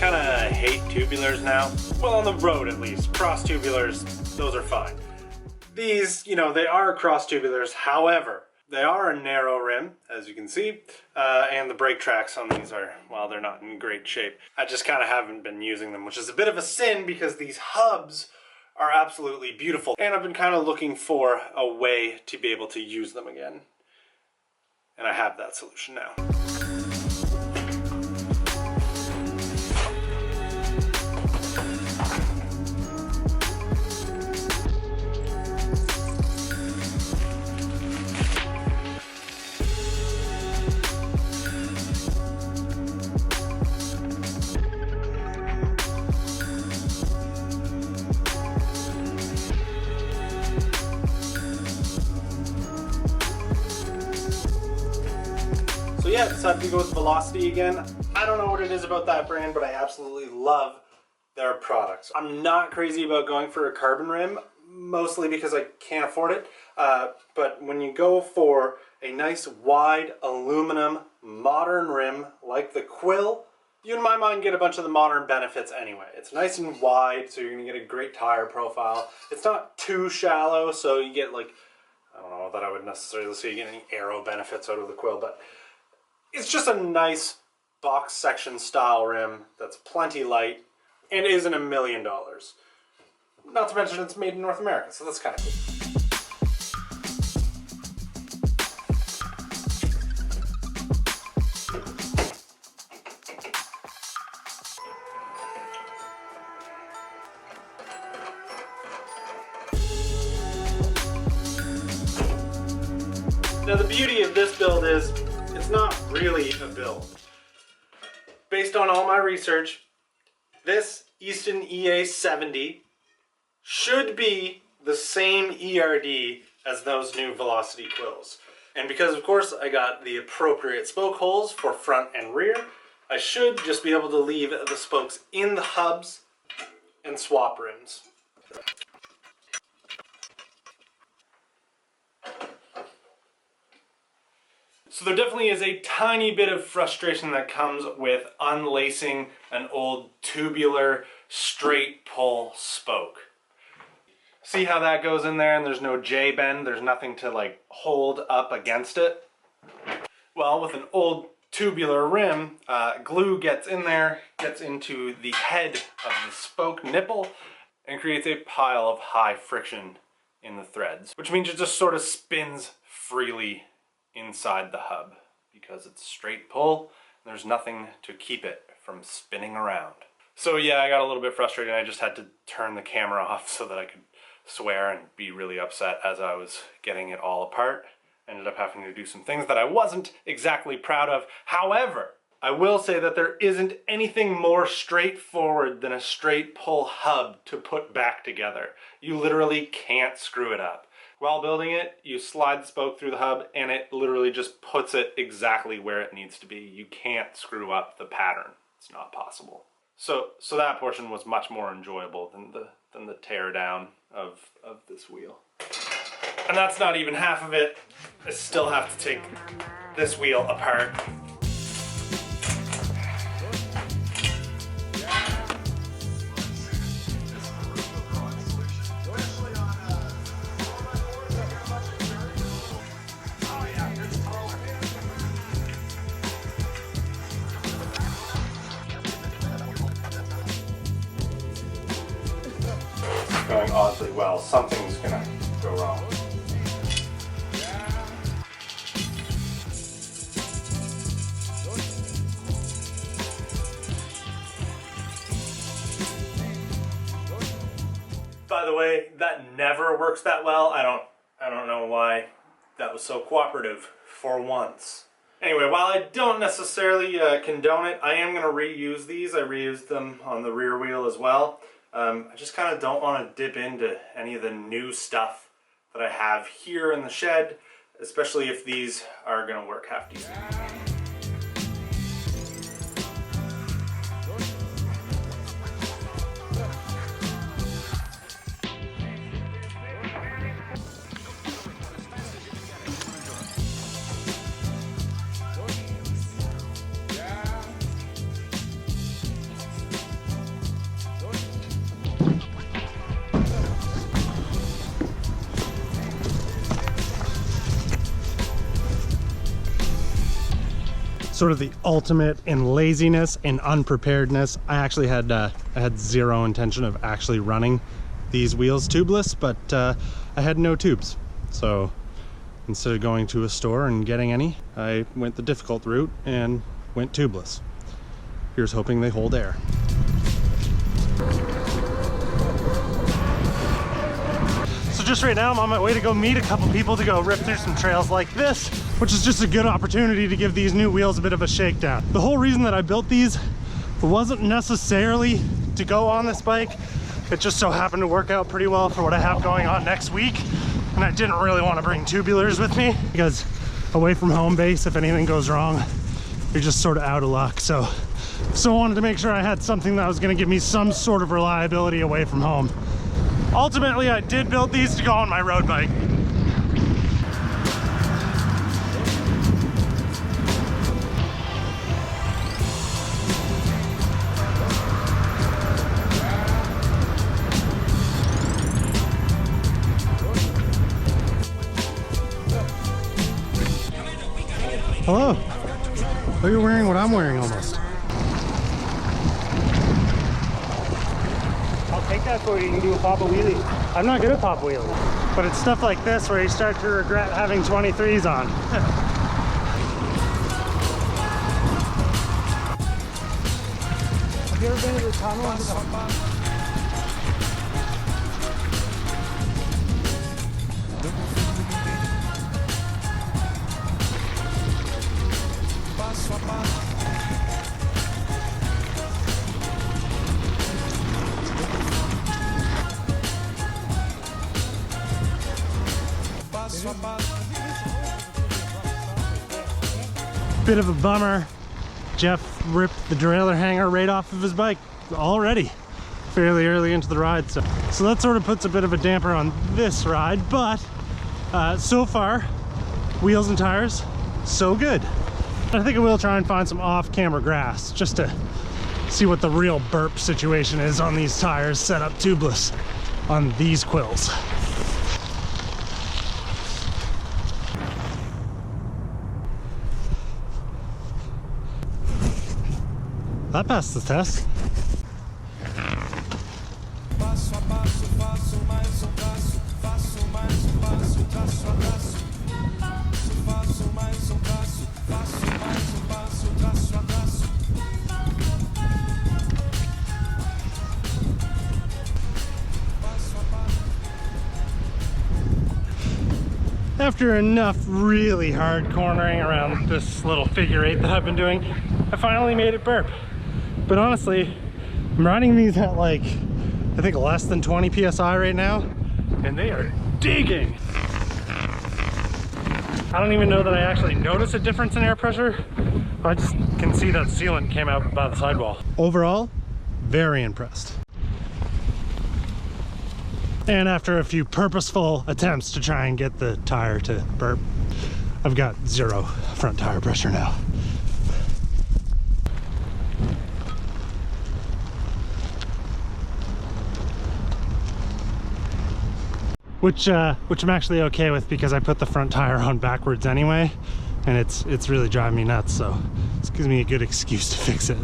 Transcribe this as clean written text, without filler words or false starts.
kind of hate tubulars now. Well, on the road at least. Cross tubulars, those are fine. These, you know, they are cross tubulars, however, they are a narrow rim, as you can see, and the brake tracks on these are, well, they're not in great shape. I just kind of haven't been using them, which is a bit of a sin because these hubs are absolutely beautiful. And I've been kind of looking for a way to be able to use them again. And I have that solution now. So yeah, decided to go with Velocity again. I don't know what it is about that brand, but I absolutely love their products. I'm not crazy about going for a carbon rim, mostly because I can't afford it. But when you go for a nice wide aluminum modern rim like the Quill, you in my mind get a bunch of the modern benefits anyway. It's nice and wide, so you're gonna get a great tire profile. It's not too shallow, so you get like, I don't know that I would necessarily say you get any aero benefits out of the Quill, but it's just a nice box section style rim that's plenty light and isn't $1 million. Not to mention it's made in North America, so that's kind of cool. Now the beauty of this build is it's not really a build. Based on all my research, this Easton EA70 should be the same ERD as those new Velocity Quills. And because of course I got the appropriate spoke holes for front and rear, I should just be able to leave the spokes in the hubs and swap rims. So there definitely is a tiny bit of frustration that comes with unlacing an old tubular straight pull spoke. See how that goes in there and there's no J-bend, there's nothing to like hold up against it? Well, with an old tubular rim, glue gets in there, gets into the head of the spoke nipple and creates a pile of high friction in the threads, which means it just sort of spins freely inside the hub because it's straight pull and there's nothing to keep it from spinning around. So yeah, I got a little bit frustrated. I just had to turn the camera off so that I could swear and be really upset as I was getting it all apart. Ended up having to do some things that I wasn't exactly proud of. However, I will say that there isn't anything more straightforward than a straight pull hub to put back together. You literally can't screw it up. While building it, you slide the spoke through the hub and it literally just puts it exactly where it needs to be. You can't screw up the pattern. It's not possible. So that portion was much more enjoyable than the tear down of this wheel. And that's not even half of it. I still have to take this wheel apart. Going oddly well, something's gonna go wrong. By the way, that never works that well. I don't know why that was so cooperative for once. Anyway, while I don't necessarily condone it, I am going to reuse these. I reused them on the rear wheel as well. I just kind of don't want to dip into any of the new stuff that I have here in the shed, especially if these are going to work half decent. sort of the ultimate in laziness and unpreparedness. I actually had I had zero intention of actually running these wheels tubeless, but I had no tubes. So instead of going to a store and getting any, I went the difficult route and went tubeless. Here's hoping they hold air. So just right now I'm on my way to go meet a couple people to go rip through some trails like this, which is just a good opportunity to give these new wheels a bit of a shakedown. The whole reason that I built these wasn't necessarily to go on this bike. It just so happened to work out pretty well for what I have going on next week. And I didn't really want to bring tubulars with me because away from home base, if anything goes wrong, you're just sort of out of luck. So I wanted to make sure I had something that was going to give me some sort of reliability away from home. Ultimately, I did build these to go on my road bike. Hello. Oh, you're wearing what I'm wearing almost. I'll take that for you. You can do a pop a wheelie. I'm not good at pop wheeling, but it's stuff like this where you start to regret having 23s on. Have you ever been to the tunnel under the Bit of a bummer. Jeff ripped the derailleur hanger right off of his bike already, fairly early into the ride. So that sort of puts a bit of a damper on this ride, but so far, wheels and tires, so good. I think I will try and find some off-camera grass just to see what the real burp situation is on these tires set up tubeless on these quills. That passed the test. After enough really hard cornering around this little figure eight that I've been doing, I finally made it burp. But honestly, I'm riding these at like, I think less than 20 PSI right now, and they are digging. I don't even know that I actually notice a difference in air pressure. I just can see that sealant came out by the sidewall. Overall, very impressed. And after a few purposeful attempts to try and get the tire to burp, I've got zero front tire pressure now. Which I'm actually okay with because I put the front tire on backwards anyway, and it's really driving me nuts, so this gives me a good excuse to fix it.